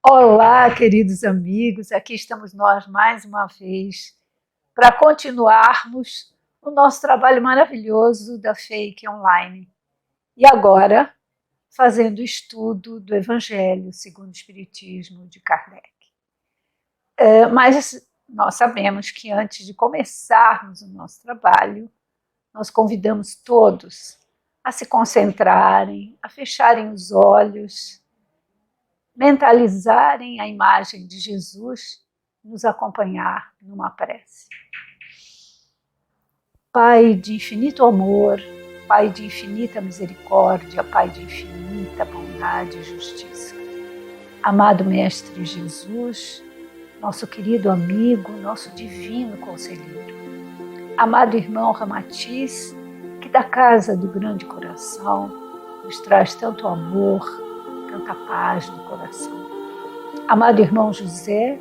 Olá, queridos amigos, aqui estamos nós mais uma vez para continuarmos o nosso trabalho maravilhoso da Fake Online. E agora, fazendo o estudo do Evangelho segundo o Espiritismo de Kardec. Mas nós sabemos que antes de começarmos o nosso trabalho, nós convidamos todos a se concentrarem, a fecharem os olhos, mentalizarem a imagem de Jesus, nos acompanhar numa prece. Pai de infinito amor, Pai de infinita misericórdia, Pai de infinita bondade e justiça. Amado Mestre Jesus, nosso querido amigo, nosso divino conselheiro. Amado irmão Ramatiz, que da casa do grande coração nos traz tanto amor, tanta paz no coração. Amado irmão José,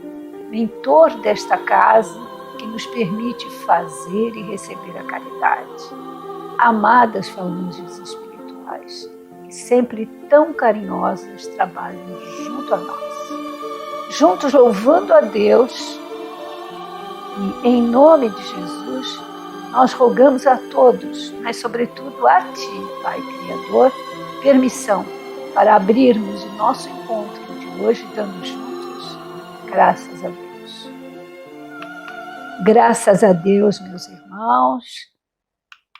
mentor desta casa, que nos permite fazer e receber a caridade. Amadas falanges espirituais, que sempre tão carinhosas trabalham junto a nós. Juntos louvando a Deus e em nome de Jesus, nós rogamos a todos, mas sobretudo a Ti, Pai Criador, permissão para abrirmos o nosso encontro de hoje, dando juntos graças a Deus. Graças a Deus, meus irmãos.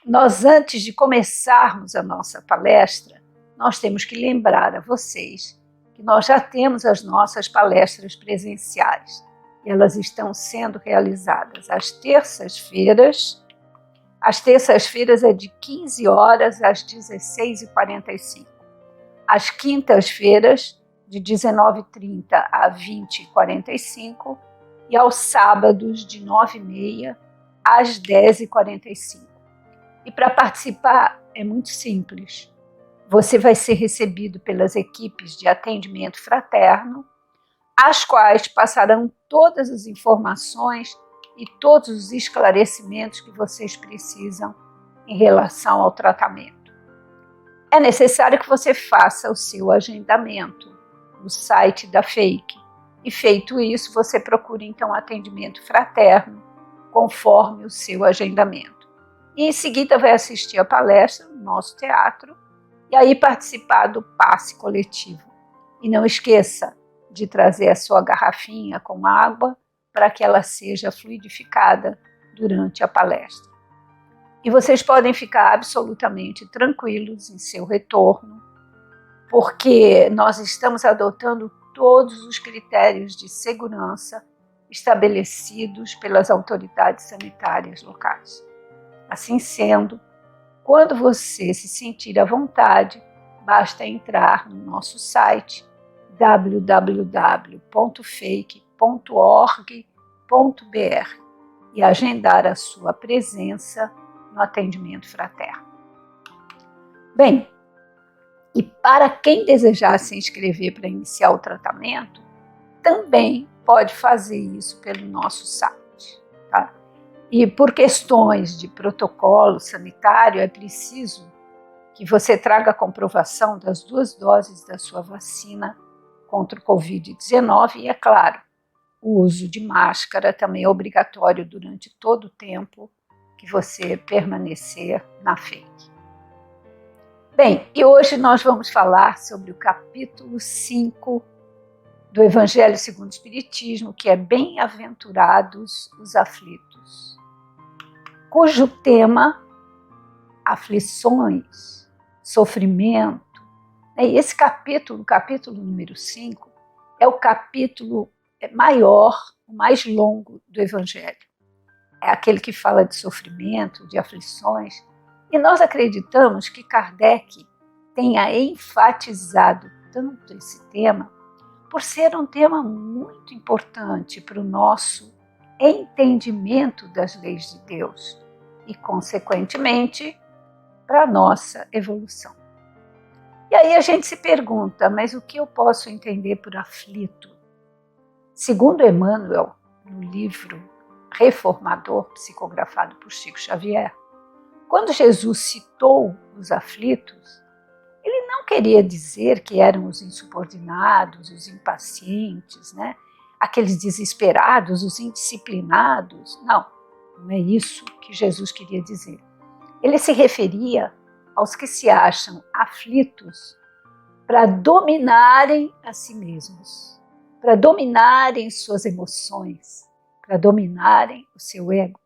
Nós, antes de começarmos a nossa palestra, nós temos que lembrar a vocês que nós já temos as nossas palestras presenciais. E elas estão sendo realizadas às terças-feiras. Às terças-feiras é de 15 horas às 16h45. Às quintas-feiras, de 19h30 a 20h45, e aos sábados, de 9h30 às 10h45. E para participar é muito simples. Você vai ser recebido pelas equipes de atendimento fraterno, as quais passarão todas as informações e todos os esclarecimentos que vocês precisam em relação ao tratamento. É necessário que você faça o seu agendamento no site da Fake. E feito isso, você procure então atendimento fraterno, conforme o seu agendamento. E em seguida vai assistir a palestra no nosso teatro e aí participar do passe coletivo. E não esqueça de trazer a sua garrafinha com água para que ela seja fluidificada durante a palestra. E vocês podem ficar absolutamente tranquilos em seu retorno, porque nós estamos adotando todos os critérios de segurança estabelecidos pelas autoridades sanitárias locais. Assim sendo, quando você se sentir à vontade, basta entrar no nosso site www.fake.org.br e agendar a sua presença no atendimento fraterno. Bem, e para quem desejar se inscrever para iniciar o tratamento, também pode fazer isso pelo nosso site, tá? E por questões de protocolo sanitário, é preciso que você traga a comprovação das 2 doses da sua vacina contra o Covid-19 e, é claro, o uso de máscara também é obrigatório durante todo o tempo que você permanecer na Fake. Bem, e hoje nós vamos falar sobre o capítulo 5 do Evangelho segundo o Espiritismo, que é Bem-aventurados os aflitos, cujo tema, aflições, sofrimento. E esse capítulo, o capítulo número 5, é o capítulo maior, o mais longo do Evangelho. É aquele que fala de sofrimento, de aflições. E nós acreditamos que Kardec tenha enfatizado tanto esse tema por ser um tema muito importante para o nosso entendimento das leis de Deus e, consequentemente, para a nossa evolução. E aí a gente se pergunta, mas o que eu posso entender por aflito? Segundo Emmanuel, no livro Reformador, psicografado por Chico Xavier, quando Jesus citou os aflitos, ele não não queria dizer que eram os insubordinados, os impacientes, né? Aqueles desesperados, os indisciplinados. Não, não é isso que Jesus queria dizer. Ele se referia aos que se acham aflitos para dominarem a si mesmos, para dominarem suas emoções, para dominarem o seu ego,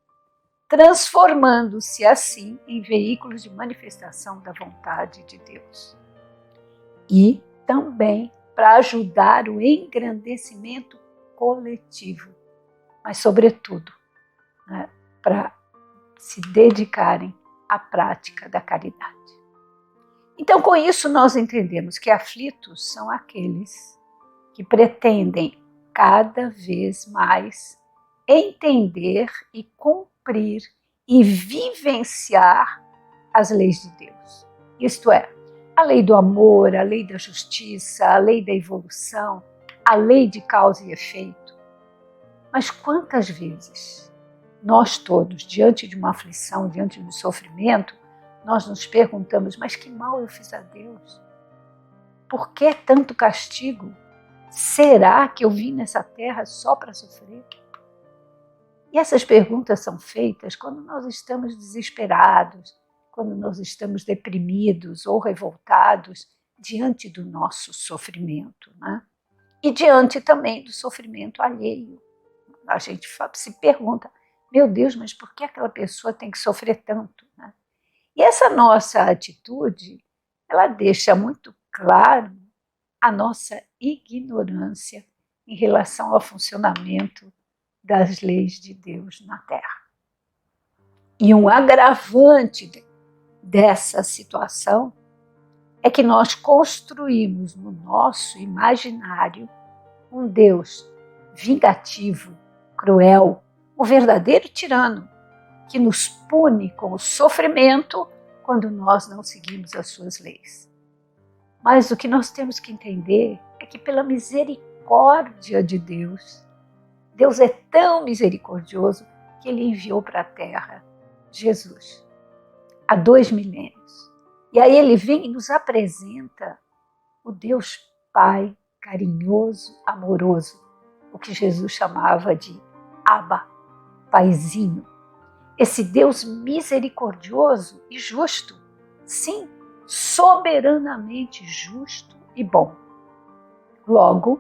transformando-se assim em veículos de manifestação da vontade de Deus. E também para ajudar o engrandecimento coletivo, mas sobretudo, né, para se dedicarem à prática da caridade. Então, com isso, nós entendemos que aflitos são aqueles que pretendem cada vez mais entender e cumprir e vivenciar as leis de Deus. Isto é, a lei do amor, a lei da justiça, a lei da evolução, a lei de causa e efeito. Mas quantas vezes nós todos, diante de uma aflição, diante de um sofrimento, nós nos perguntamos, mas que mal eu fiz a Deus? Por que tanto castigo? Será que eu vim nessa terra só para sofrer? E essas perguntas são feitas quando nós estamos desesperados, quando nós estamos deprimidos ou revoltados diante do nosso sofrimento, né? E diante também do sofrimento alheio. A gente se pergunta, meu Deus, mas por que aquela pessoa tem que sofrer tanto, né? E essa nossa atitude, ela deixa muito claro a nossa ignorância em relação ao funcionamento das leis de Deus na Terra. E um agravante dessa situação é que nós construímos no nosso imaginário um Deus vingativo, cruel, um verdadeiro tirano, que nos pune com o sofrimento quando nós não seguimos as suas leis. Mas o que nós temos que entender é que pela misericórdia de Deus, Deus é tão misericordioso que Ele enviou para a Terra Jesus, há 2 milênios. E aí Ele vem e nos apresenta o Deus Pai carinhoso, amoroso, o que Jesus chamava de Abba, Paizinho. Esse Deus misericordioso e justo, sim, soberanamente justo e bom. Logo,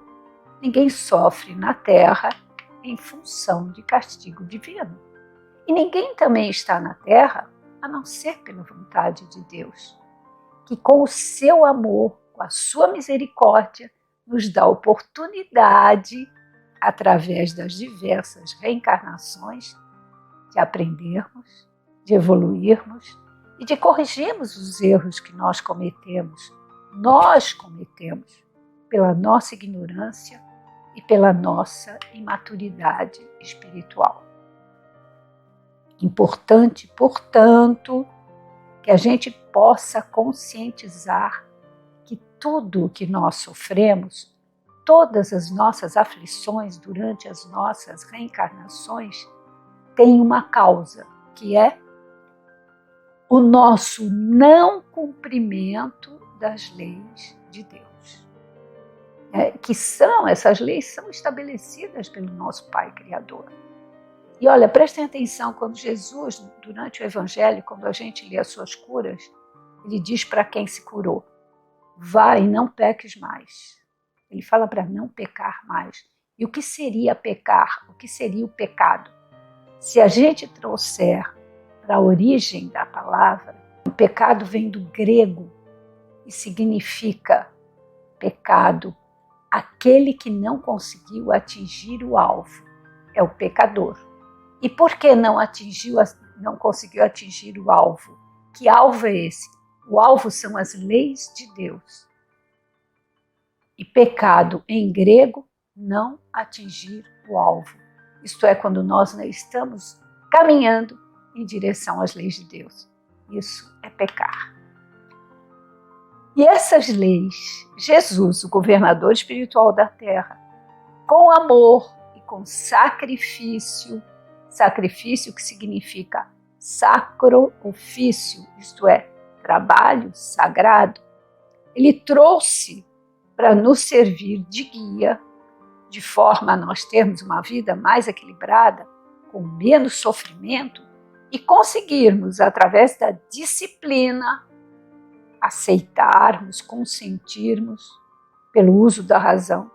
ninguém sofre na terra em função de castigo divino. E ninguém também está na terra a não ser pela vontade de Deus, que com o seu amor, com a sua misericórdia, nos dá oportunidade, através das diversas reencarnações, de aprendermos, de evoluirmos e de corrigirmos os erros que nós cometemos pela nossa ignorância e pela nossa imaturidade espiritual. Importante, portanto, que a gente possa conscientizar que tudo o que nós sofremos, todas as nossas aflições durante as nossas reencarnações, tem uma causa, que é o nosso não cumprimento das leis de Deus. Essas leis são estabelecidas pelo nosso Pai Criador. E olha, prestem atenção, quando Jesus, durante o Evangelho, quando a gente lê as suas curas, Ele diz para quem se curou, vai e não peques mais. Ele fala para não pecar mais. E o que seria pecar? O que seria o pecado? Se a gente trouxer para a origem da palavra, o pecado vem do grego e significa pecado, aquele que não conseguiu atingir o alvo, é o pecador. E por que não conseguiu atingir o alvo? Que alvo é esse? O alvo são as leis de Deus. E pecado em grego, não atingir o alvo. Isto é, quando nós não estamos caminhando em direção às leis de Deus. Isso é pecar. E essas leis, Jesus, o governador espiritual da terra, com amor e com sacrifício que significa sacro ofício, isto é, trabalho sagrado, Ele trouxe para nos servir de guia, de forma a nós termos uma vida mais equilibrada, com menos sofrimento e conseguirmos, através da disciplina, aceitarmos, consentirmos pelo uso da razão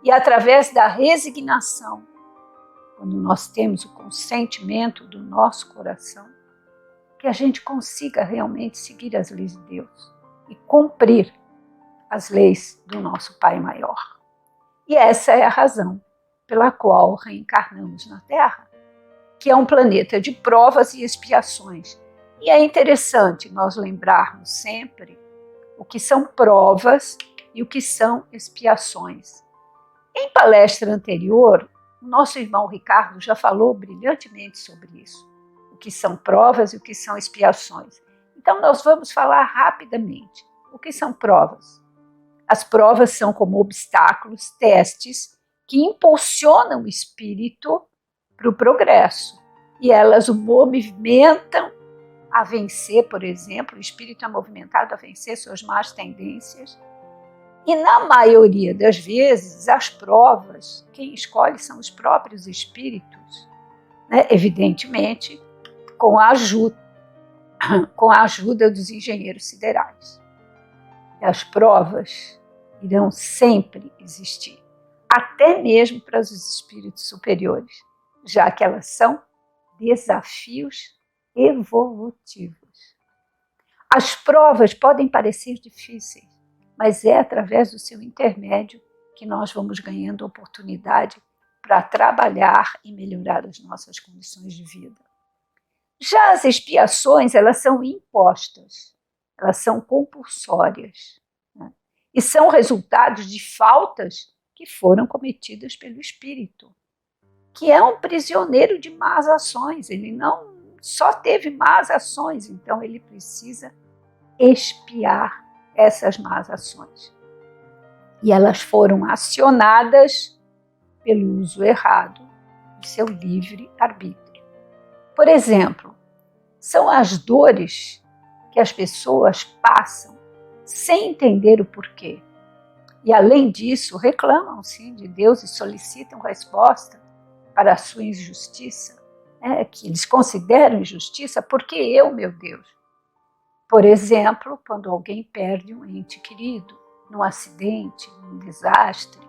e através da resignação, quando nós temos o consentimento do nosso coração, que a gente consiga realmente seguir as leis de Deus e cumprir as leis do nosso Pai Maior. E essa é a razão pela qual reencarnamos na Terra, que é um planeta de provas e expiações. E é interessante nós lembrarmos sempre o que são provas e o que são expiações. Em palestra anterior, o nosso irmão Ricardo já falou brilhantemente sobre isso, o que são provas e o que são expiações. Então nós vamos falar rapidamente. O que são provas? As provas são como obstáculos, testes, que impulsionam o espírito para o progresso. E elas o movimentam a vencer, por exemplo, o espírito é movimentado a vencer suas más tendências. E na maioria das vezes, as provas, quem escolhe são os próprios espíritos, né? Evidentemente, com a ajuda dos engenheiros siderais. As provas irão sempre existir, até mesmo para os espíritos superiores, já que elas são desafios evolutivos. As provas podem parecer difíceis, mas é através do seu intermédio que nós vamos ganhando oportunidade para trabalhar e melhorar as nossas condições de vida. Já as expiações, elas são impostas, elas são compulsórias, né? E são resultados de faltas que foram cometidas pelo espírito, que é um prisioneiro de más ações. Ele não só teve más ações, então ele precisa expiar essas más ações. E elas foram acionadas pelo uso errado do seu livre-arbítrio. Por exemplo, são as dores que as pessoas passam sem entender o porquê. E, além disso, reclamam, sim, de Deus e solicitam resposta para a sua injustiça, que eles consideram injustiça, porque eu, meu Deus. Por exemplo, quando alguém perde um ente querido, num acidente, num desastre,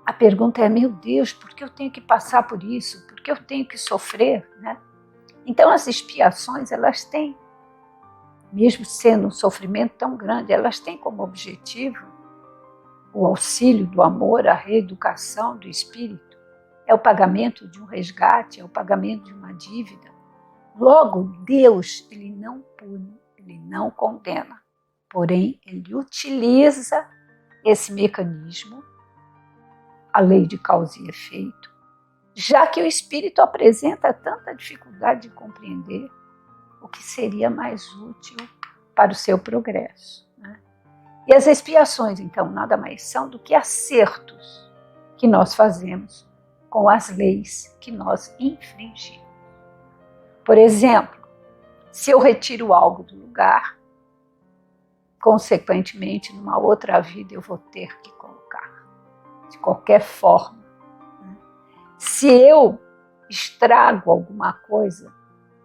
a pergunta é, meu Deus, por que eu tenho que passar por isso? Por que eu tenho que sofrer? Né? Então, as expiações, elas têm, mesmo sendo um sofrimento tão grande, elas têm como objetivo o auxílio do amor, a reeducação do espírito, é o pagamento de um resgate, é o pagamento de uma dívida. Logo, Deus, ele não pune, ele não condena, porém, ele utiliza esse mecanismo, a lei de causa e efeito, já que o espírito apresenta tanta dificuldade de compreender o que seria mais útil para o seu progresso. Né? E as expiações, então, nada mais são do que acertos que nós fazemos com as leis que nós infringimos. Por exemplo, se eu retiro algo do lugar, consequentemente, numa outra vida eu vou ter que colocar, de qualquer forma. Né? Se eu estrago alguma coisa,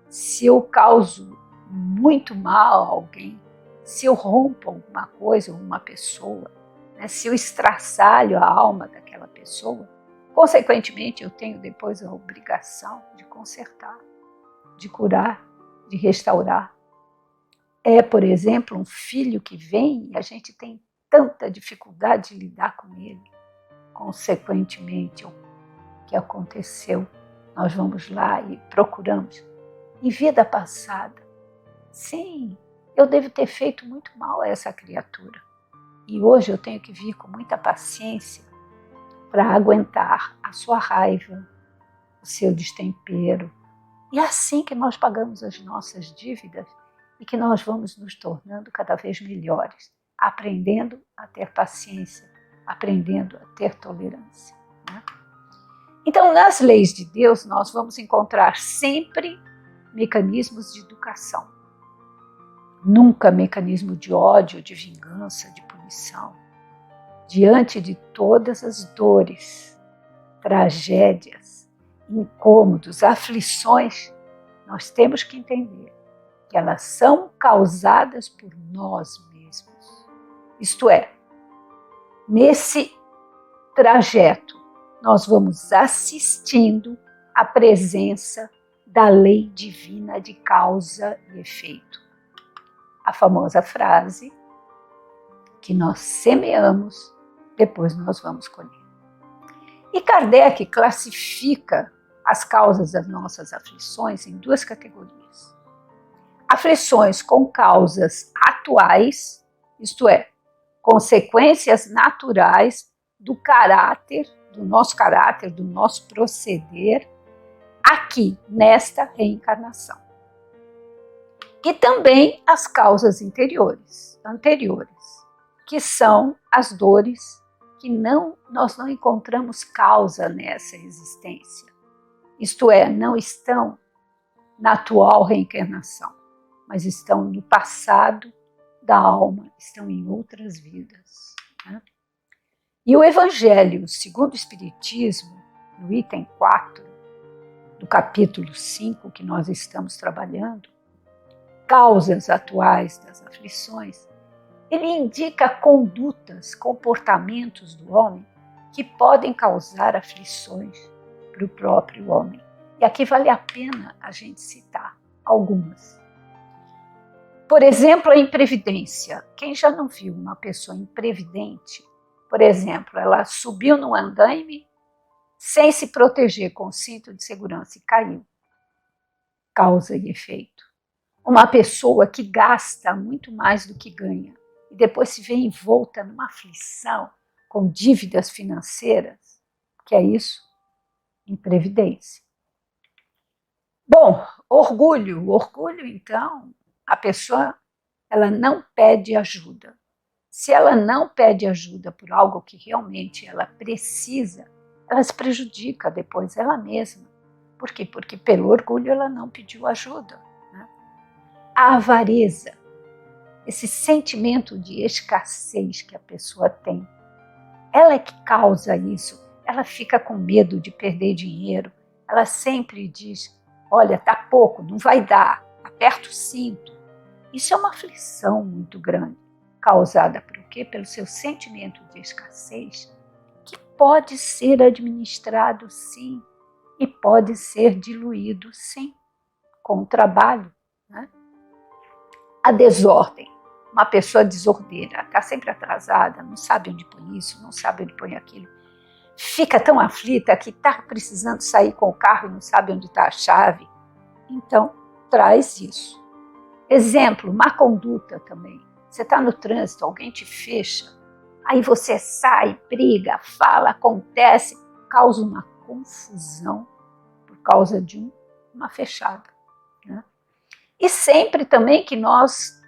se eu causo muito mal a alguém, se eu rompo alguma coisa ou uma pessoa, né? Se eu estraçalho a alma daquela pessoa, consequentemente eu tenho depois a obrigação de consertar, de curar, de restaurar. É, por exemplo, um filho que vem e a gente tem tanta dificuldade de lidar com ele. Consequentemente, o que aconteceu, nós vamos lá e procuramos. Em vida passada, sim, eu devo ter feito muito mal a essa criatura. E hoje eu tenho que vir com muita paciência para aguentar a sua raiva, o seu destempero. E é assim que nós pagamos as nossas dívidas e que nós vamos nos tornando cada vez melhores, aprendendo a ter paciência, aprendendo a ter tolerância. Né? Então, nas leis de Deus, nós vamos encontrar sempre mecanismos de educação. nunca mecanismo de ódio, de vingança, de punição. Diante de todas as dores, tragédias, incômodos, aflições, nós temos que entender que elas são causadas por nós mesmos. Isto é, nesse trajeto, nós vamos assistindo à presença da lei divina de causa e efeito. A famosa frase que nós semeamos, depois nós vamos colher. E Kardec classifica as causas das nossas aflições em duas categorias. Aflições com causas atuais, isto é, consequências naturais do nosso proceder, aqui, nesta reencarnação. E também as causas anteriores, que são as dores que nós não encontramos causa nessa existência. Isto é, não estão na atual reencarnação, mas estão no passado da alma, estão em outras vidas. Né? E o Evangelho segundo o Espiritismo, no item 4, do capítulo 5 que nós estamos trabalhando, causas atuais das aflições, ele indica condutas, comportamentos do homem que podem causar aflições para o próprio homem. E aqui vale a pena a gente citar algumas. Por exemplo, a imprevidência. Quem já não viu uma pessoa imprevidente? Por exemplo, ela subiu no andaime sem se proteger com o cinto de segurança e caiu. Causa e efeito. Uma pessoa que gasta muito mais do que ganha e depois se vê envolta numa aflição com dívidas financeiras, que é isso? Imprevidência. Bom, orgulho. Orgulho, então, a pessoa ela não pede ajuda. Se ela não pede ajuda por algo que realmente ela precisa, ela se prejudica depois ela mesma. Por quê? Porque pelo orgulho ela não pediu ajuda. Né? A avareza, esse sentimento de escassez que a pessoa tem, ela é que causa isso. Ela fica com medo de perder dinheiro. Ela sempre diz, olha, tá pouco, não vai dar, aperta o cinto. Isso é uma aflição muito grande, causada por quê? Pelo seu sentimento de escassez, que pode ser administrado sim, e pode ser diluído sim, com o trabalho. Né? A desordem. Uma pessoa desordeira, está sempre atrasada, não sabe onde põe isso, não sabe onde põe aquilo. Fica tão aflita que está precisando sair com o carro e não sabe onde está a chave. Então, traz isso. Exemplo, má conduta também. Você está no trânsito, alguém te fecha, aí você sai, briga, fala, acontece, causa uma confusão por causa de uma fechada. Né? E sempre também que nós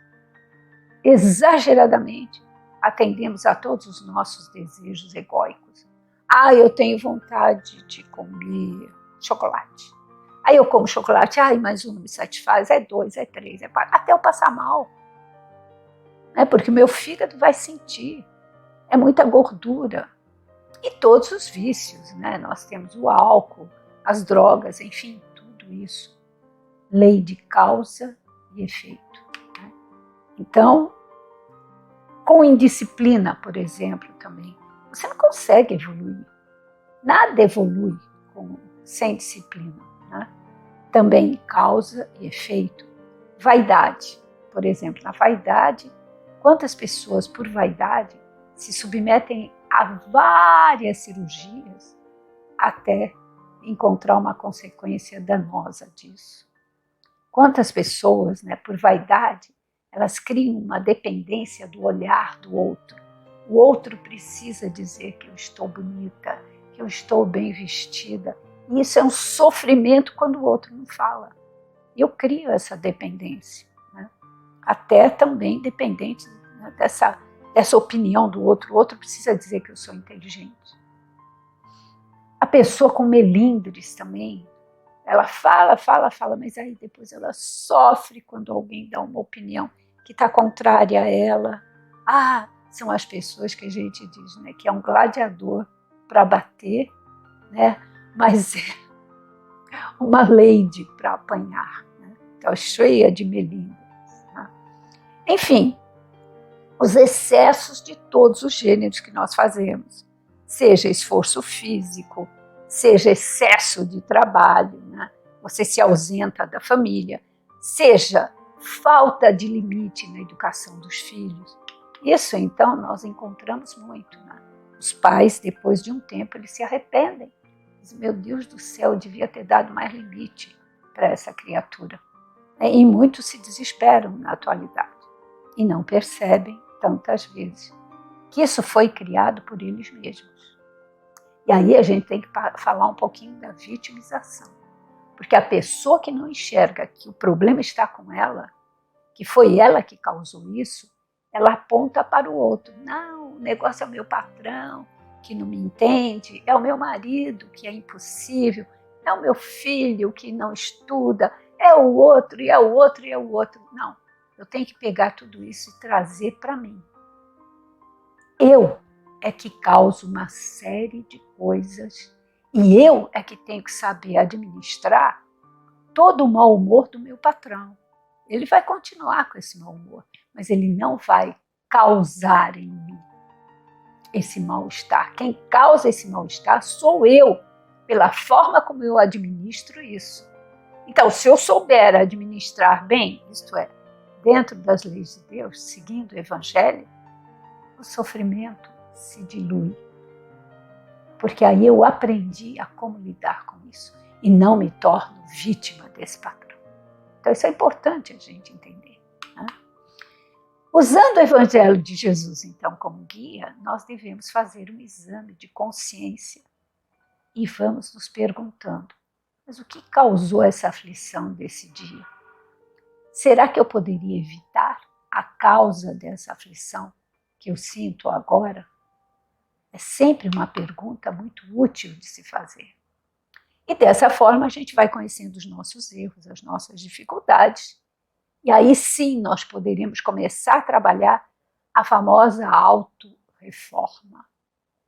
exageradamente atendemos a todos os nossos desejos egóicos. Eu tenho vontade de comer chocolate. Aí eu como chocolate, mas um não me satisfaz, é 2, é 3, é 4, até eu passar mal. Né? Porque o meu fígado vai sentir, é muita gordura. E todos os vícios, né? Nós temos o álcool, as drogas, enfim, tudo isso. Lei de causa e efeito. Né? Então, com indisciplina, por exemplo, também, você não consegue evoluir. Nada evolui sem disciplina. Né? Também causa e efeito. Vaidade, por exemplo. Na vaidade, quantas pessoas, por vaidade, se submetem a várias cirurgias até encontrar uma consequência danosa disso. Quantas pessoas, né, por vaidade, elas criam uma dependência do olhar do outro. O outro precisa dizer que eu estou bonita, que eu estou bem vestida. E isso é um sofrimento quando o outro não fala. Eu crio essa dependência. Né? Até também dependente, né, dessa opinião do outro. O outro precisa dizer que eu sou inteligente. A pessoa com melindres também, ela fala, mas aí depois ela sofre quando alguém dá uma opinião que está contrária a ela. São as pessoas que a gente diz, né, que é um gladiador para bater, né, mas é uma lady para apanhar, né? Então, cheia de melindres. Né? Enfim, os excessos de todos os gêneros que nós fazemos, seja esforço físico, seja excesso de trabalho, né? Você se ausenta da família, seja falta de limite na educação dos filhos. Isso, então, nós encontramos muito. Né? Os pais, depois de um tempo, eles se arrependem. Dizem, meu Deus do céu, eu devia ter dado mais limite para essa criatura. E muitos se desesperam na atualidade e não percebem, tantas vezes, que isso foi criado por eles mesmos. E aí a gente tem que falar um pouquinho da vitimização. Porque a pessoa que não enxerga que o problema está com ela, que foi ela que causou isso, ela aponta para o outro. Não, o negócio é o meu patrão, que não me entende, é o meu marido, que é impossível, é o meu filho, que não estuda, é o outro, e é o outro, e é o outro. Não, eu tenho que pegar tudo isso e trazer para mim. Eu é que causo uma série de coisas e eu é que tenho que saber administrar todo o mau humor do meu patrão. Ele vai continuar com esse mau humor, mas ele não vai causar em mim esse mal-estar. Quem causa esse mal-estar sou eu, pela forma como eu administro isso. Então, se eu souber administrar bem, isto é, dentro das leis de Deus, seguindo o Evangelho, o sofrimento se dilui. Porque aí eu aprendi a como lidar com isso e não me torno vítima desse patrão. Então, isso é importante a gente entender. Né? Usando o Evangelho de Jesus, então, como guia, nós devemos fazer um exame de consciência e vamos nos perguntando, mas o que causou essa aflição desse dia? Será que eu poderia evitar a causa dessa aflição que eu sinto agora? É sempre uma pergunta muito útil de se fazer. E dessa forma a gente vai conhecendo os nossos erros, as nossas dificuldades. E aí sim nós poderíamos começar a trabalhar a famosa autorreforma,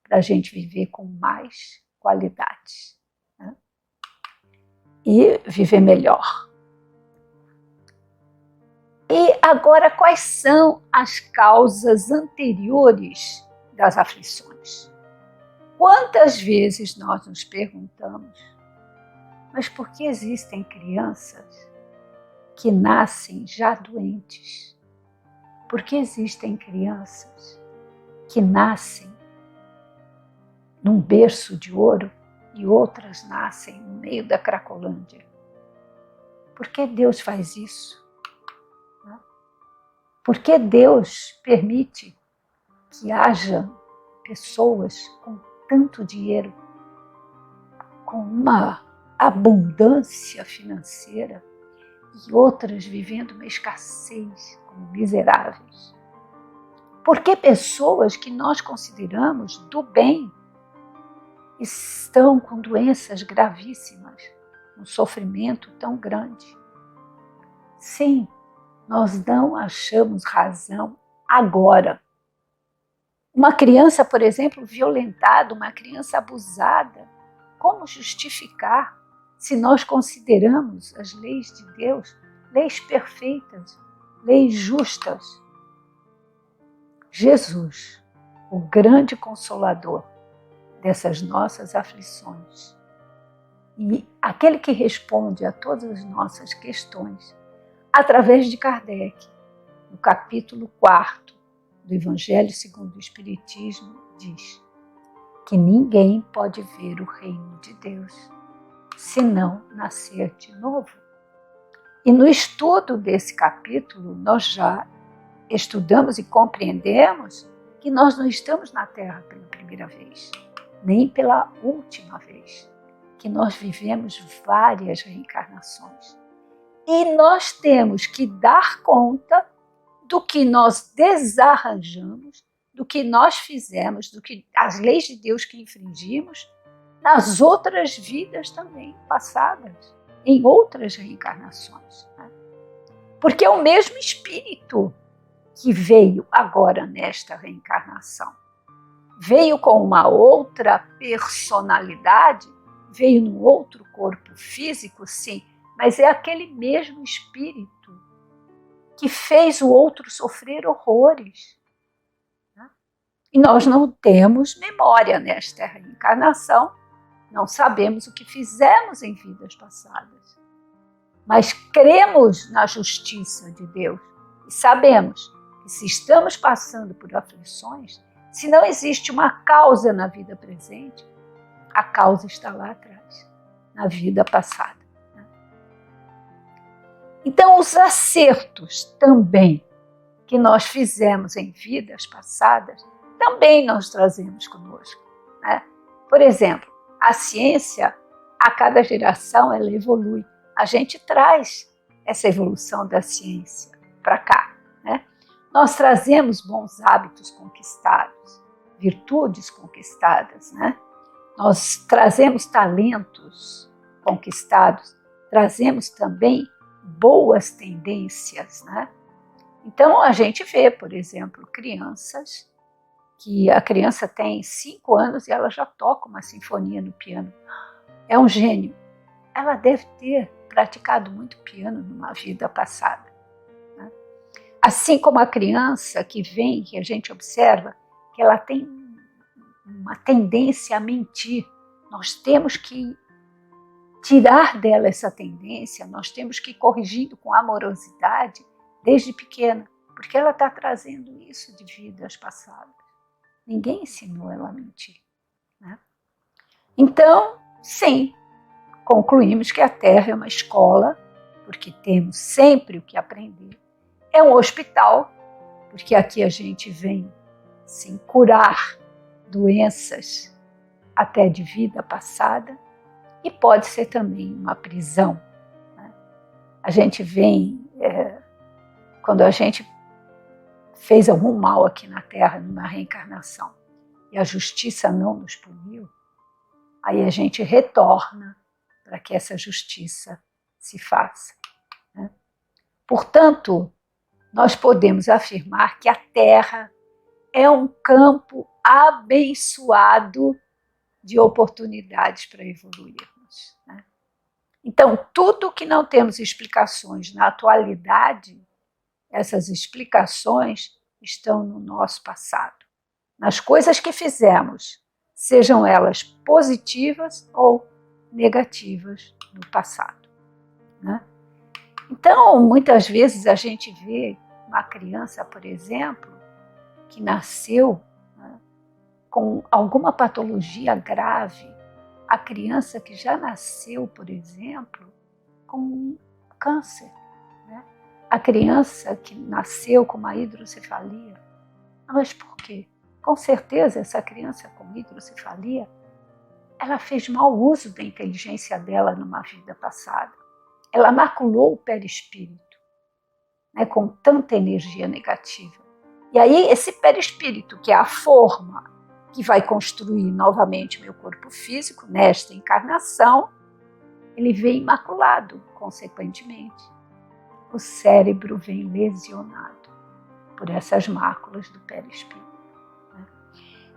para a gente viver com mais qualidade, né? E viver melhor. E agora, quais são as causas anteriores das aflições? Quantas vezes nós nos perguntamos, mas por que existem crianças que nascem já doentes? Por que existem crianças que nascem num berço de ouro e outras nascem no meio da Cracolândia? Por que Deus faz isso? Por que Deus permite que haja pessoas com tanto dinheiro, com uma abundância financeira, e outras vivendo uma escassez como miseráveis? Por que pessoas que nós consideramos do bem estão com doenças gravíssimas, um sofrimento tão grande? Sim, nós não achamos razão agora. Uma criança, por exemplo, violentada, uma criança abusada, como justificar se nós consideramos as leis de Deus leis perfeitas, leis justas? Jesus, o grande consolador dessas nossas aflições e aquele que responde a todas as nossas questões, através de Kardec, no capítulo 4 do Evangelho segundo o Espiritismo, diz que ninguém pode ver o reino de Deus se não nascer de novo. E no estudo desse capítulo, nós já estudamos e compreendemos que nós não estamos na Terra pela primeira vez, nem pela última vez, que nós vivemos várias reencarnações. E nós temos que dar conta do que nós desarranjamos, do que nós fizemos, do que as leis de Deus que infringimos nas outras vidas também passadas, em outras reencarnações. Né? Porque é o mesmo espírito que veio agora nesta reencarnação. Veio com uma outra personalidade, veio num outro corpo físico, sim, mas é aquele mesmo espírito que fez o outro sofrer horrores. E nós não temos memória nesta reencarnação, não sabemos o que fizemos em vidas passadas. Mas cremos na justiça de Deus e sabemos que se estamos passando por aflições, se não existe uma causa na vida presente, a causa está lá atrás, na vida passada. Então, os acertos também que nós fizemos em vidas passadas, também nós trazemos conosco. Por exemplo, a ciência, a cada geração, ela evolui. A gente traz essa evolução da ciência para cá. Nós trazemos bons hábitos conquistados, virtudes conquistadas. Nós trazemos talentos conquistados, trazemos também boas tendências. Então, a gente vê, por exemplo, crianças que a criança tem 5 anos e ela já toca uma sinfonia no piano. É um gênio. Ela deve ter praticado muito piano numa vida passada. Assim como a criança que vem, que a gente observa, que ela tem uma tendência a mentir. Nós temos que tirar dela essa tendência, nós temos que ir corrigindo com amorosidade desde pequena, porque ela está trazendo isso de vidas passadas. Ninguém ensinou ela a mentir. Então, sim, concluímos que a Terra é uma escola, porque temos sempre o que aprender. É um hospital, porque aqui a gente vem sim, curar doenças até de vida passada, e pode ser também uma prisão. A gente vem, quando a gente fez algum mal aqui na Terra, numa reencarnação, e a justiça não nos puniu, aí a gente retorna para que essa justiça se faça. Portanto, nós podemos afirmar que a Terra é um campo abençoado de oportunidades para evoluirmos. Então, tudo que não temos explicações na atualidade, essas explicações estão no nosso passado, nas coisas que fizemos, sejam elas positivas ou negativas no passado. Então, muitas vezes a gente vê uma criança, por exemplo, que nasceu com alguma patologia grave, a criança que já nasceu, por exemplo, com câncer, a criança que nasceu com uma hidrocefalia. Mas por quê? Com certeza, essa criança com hidrocefalia, ela fez mau uso da inteligência dela numa vida passada. Ela maculou o perispírito, com tanta energia negativa. E aí, esse perispírito, que é a forma que vai construir novamente meu corpo físico nesta encarnação, ele vem imaculado, consequentemente. O cérebro vem lesionado por essas máculas do perispírito.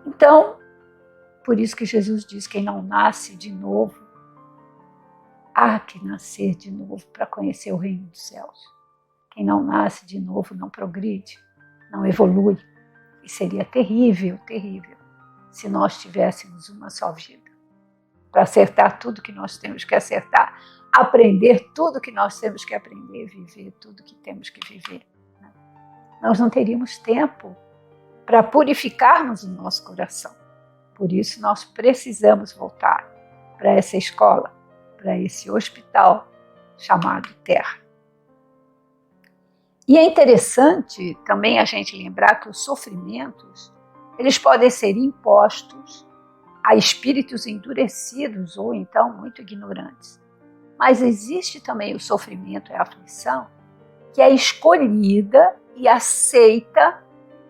Então, por isso que Jesus diz: quem não nasce de novo, há que nascer de novo para conhecer o reino dos céus. Quem não nasce de novo não progride, não evolui. E seria terrível, terrível, se nós tivéssemos uma só vida, para acertar tudo que nós temos que acertar, aprender tudo que nós temos que aprender, viver tudo que temos que viver. Nós não teríamos tempo para purificarmos o nosso coração. Por isso nós precisamos voltar para essa escola, para esse hospital chamado Terra. E é interessante também a gente lembrar que os sofrimentos, eles podem ser impostos a espíritos endurecidos ou então muito ignorantes. Mas existe também o sofrimento e a aflição que é escolhida e aceita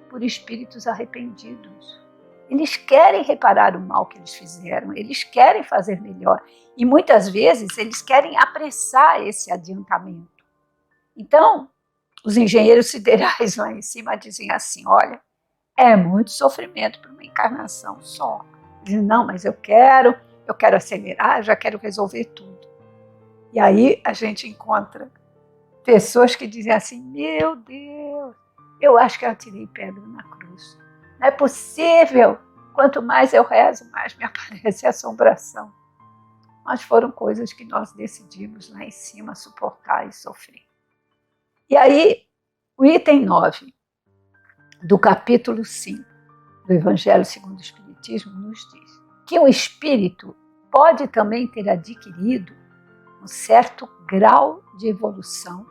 por espíritos arrependidos. Eles querem reparar o mal que eles fizeram, eles querem fazer melhor. E muitas vezes eles querem apressar esse adiantamento. Então, os engenheiros siderais lá em cima dizem assim, olha, é muito sofrimento para uma encarnação só. Dizem, não, mas eu quero acelerar, já quero resolver tudo. E aí a gente encontra pessoas que dizem assim, meu Deus, eu acho que eu tirei pedra na cruz. Não é possível. Quanto mais eu rezo, mais me aparece assombração. Mas foram coisas que nós decidimos lá em cima suportar e sofrer. E aí, o item 9 do capítulo 5 do Evangelho segundo o Espiritismo nos diz que um espírito pode também ter adquirido um certo grau de evolução,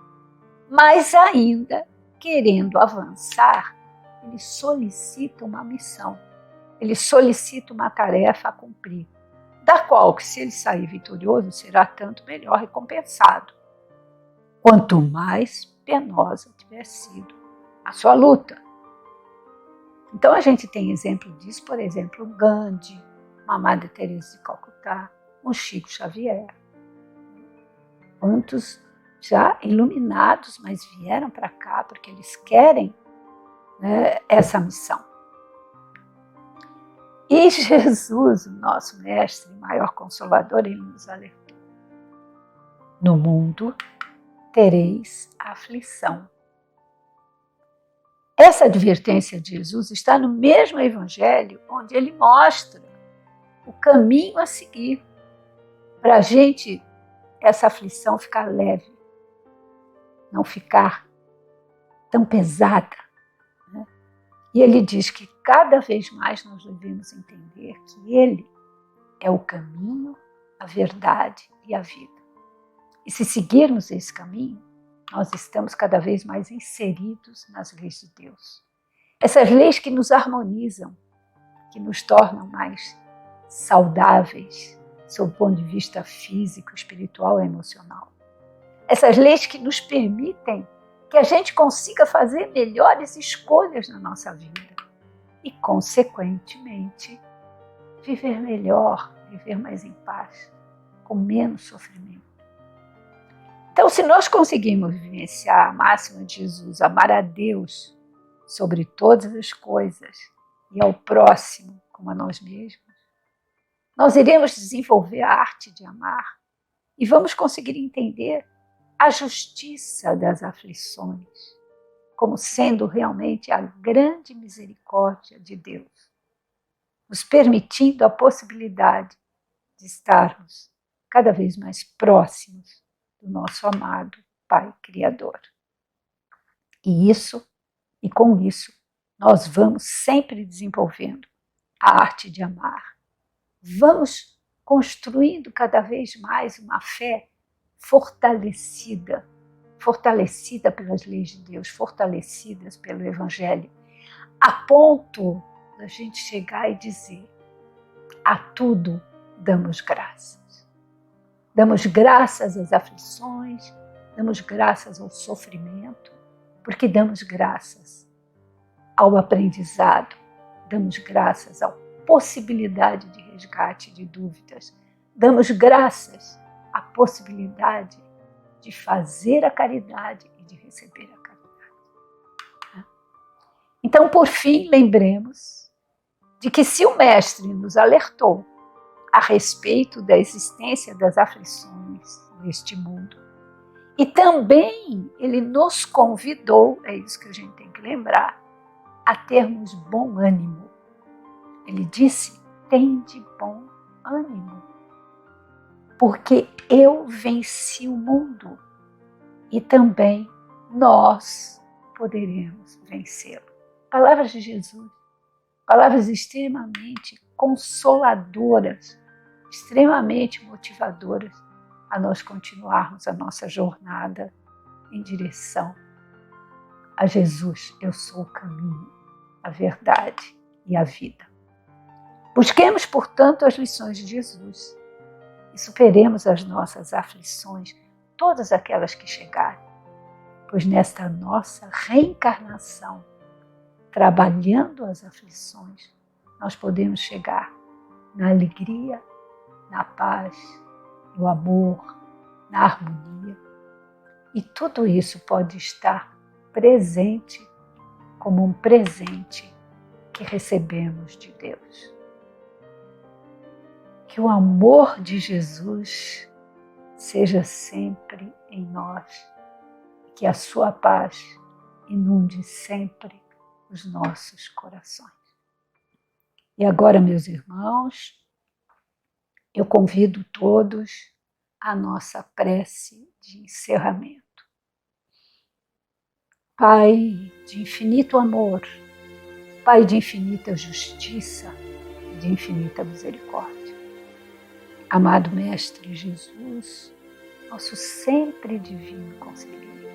mas ainda querendo avançar, ele solicita uma missão, ele solicita uma tarefa a cumprir, da qual, que se ele sair vitorioso, será tanto melhor recompensado, quanto mais penosa tiver sido a sua luta. Então a gente tem exemplo disso, por exemplo, o Gandhi, uma Madre Teresa de Calcutá, um Chico Xavier. Quantos já iluminados, mas vieram para cá porque eles querem, né, essa missão. E Jesus, o nosso mestre e maior consolador, ele nos alertou. No mundo tereis aflição. Essa advertência de Jesus está no mesmo evangelho onde ele mostra o caminho a seguir para a gente, essa aflição ficar leve, não ficar tão pesada. Né? E ele diz que cada vez mais nós devemos entender que ele é o caminho, a verdade e a vida. E se seguirmos esse caminho, nós estamos cada vez mais inseridos nas leis de Deus. Essas leis que nos harmonizam, que nos tornam mais saudáveis, sob o ponto de vista físico, espiritual e emocional. Essas leis que nos permitem que a gente consiga fazer melhores escolhas na nossa vida e, consequentemente, viver melhor, viver mais em paz, com menos sofrimento. Então, se nós conseguirmos vivenciar a máxima de Jesus, amar a Deus sobre todas as coisas e ao próximo como a nós mesmos, nós iremos desenvolver a arte de amar e vamos conseguir entender a justiça das aflições como sendo realmente a grande misericórdia de Deus, nos permitindo a possibilidade de estarmos cada vez mais próximos do nosso amado Pai Criador. E com isso, nós vamos sempre desenvolvendo a arte de amar. Vamos construindo cada vez mais uma fé fortalecida pelas leis de Deus, fortalecidas pelo Evangelho, a ponto da gente chegar e dizer: a tudo damos graças. Damos graças às aflições, damos graças ao sofrimento, porque damos graças ao aprendizado, damos graças à possibilidade de resgate de dúvidas, damos graças à possibilidade de fazer a caridade e de receber a caridade. Então, por fim, lembremos de que se o Mestre nos alertou a respeito da existência das aflições neste mundo, e também ele nos convidou, é isso que a gente tem que lembrar, a termos bom ânimo. Ele disse: tende bom ânimo, porque eu venci o mundo e também nós poderemos vencê-lo. Palavras de Jesus, palavras extremamente consoladoras, extremamente motivadoras a nós continuarmos a nossa jornada em direção a Jesus. Eu sou o caminho, a verdade e a vida. Busquemos, portanto, as lições de Jesus e superemos as nossas aflições, todas aquelas que chegarem, pois nesta nossa reencarnação, trabalhando as aflições, nós podemos chegar na alegria, na paz, no amor, na harmonia. E tudo isso pode estar presente como um presente que recebemos de Deus. Que o amor de Jesus seja sempre em nós, que a sua paz inunde sempre os nossos corações. E agora, meus irmãos, eu convido todos à nossa prece de encerramento. Pai de infinito amor, Pai de infinita justiça e de infinita misericórdia, amado Mestre Jesus, nosso sempre divino conselheiro,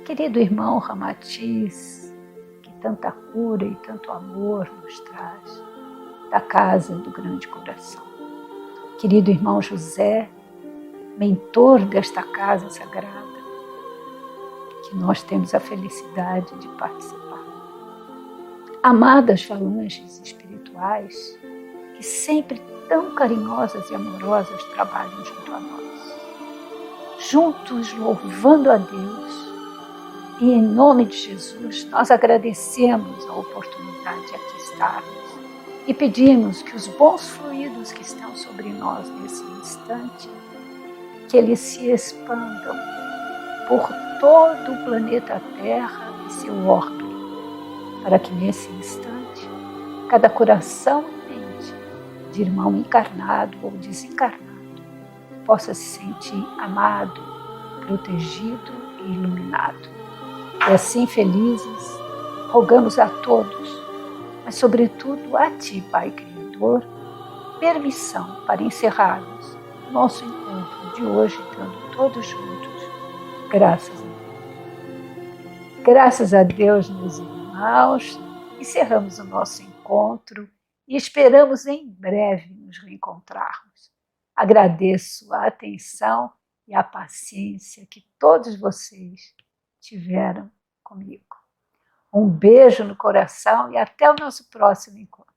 querido irmão Ramatiz, que tanta cura e tanto amor nos traz, da casa do grande coração, querido irmão José, mentor desta casa sagrada, que nós temos a felicidade de participar. Amadas falanges espirituais, que sempre tão carinhosas e amorosas trabalham junto a nós. Juntos louvando a Deus, e em nome de Jesus nós agradecemos a oportunidade de aqui estarmos e pedimos que os bons fluidos que estão sobre nós nesse instante, que eles se expandam por todo o planeta Terra e seu orbe, para que nesse instante cada coração e mente de irmão encarnado ou desencarnado possa se sentir amado, protegido e iluminado. E assim felizes, rogamos a todos, mas sobretudo a Ti, Pai Criador, permissão para encerrarmos nosso encontro de hoje, estando todos juntos. Graças a Deus. Graças a Deus, meus irmãos, encerramos o nosso encontro e esperamos em breve nos reencontrarmos. Agradeço a atenção e a paciência que todos vocês tiveram comigo. Um beijo no coração e até o nosso próximo encontro.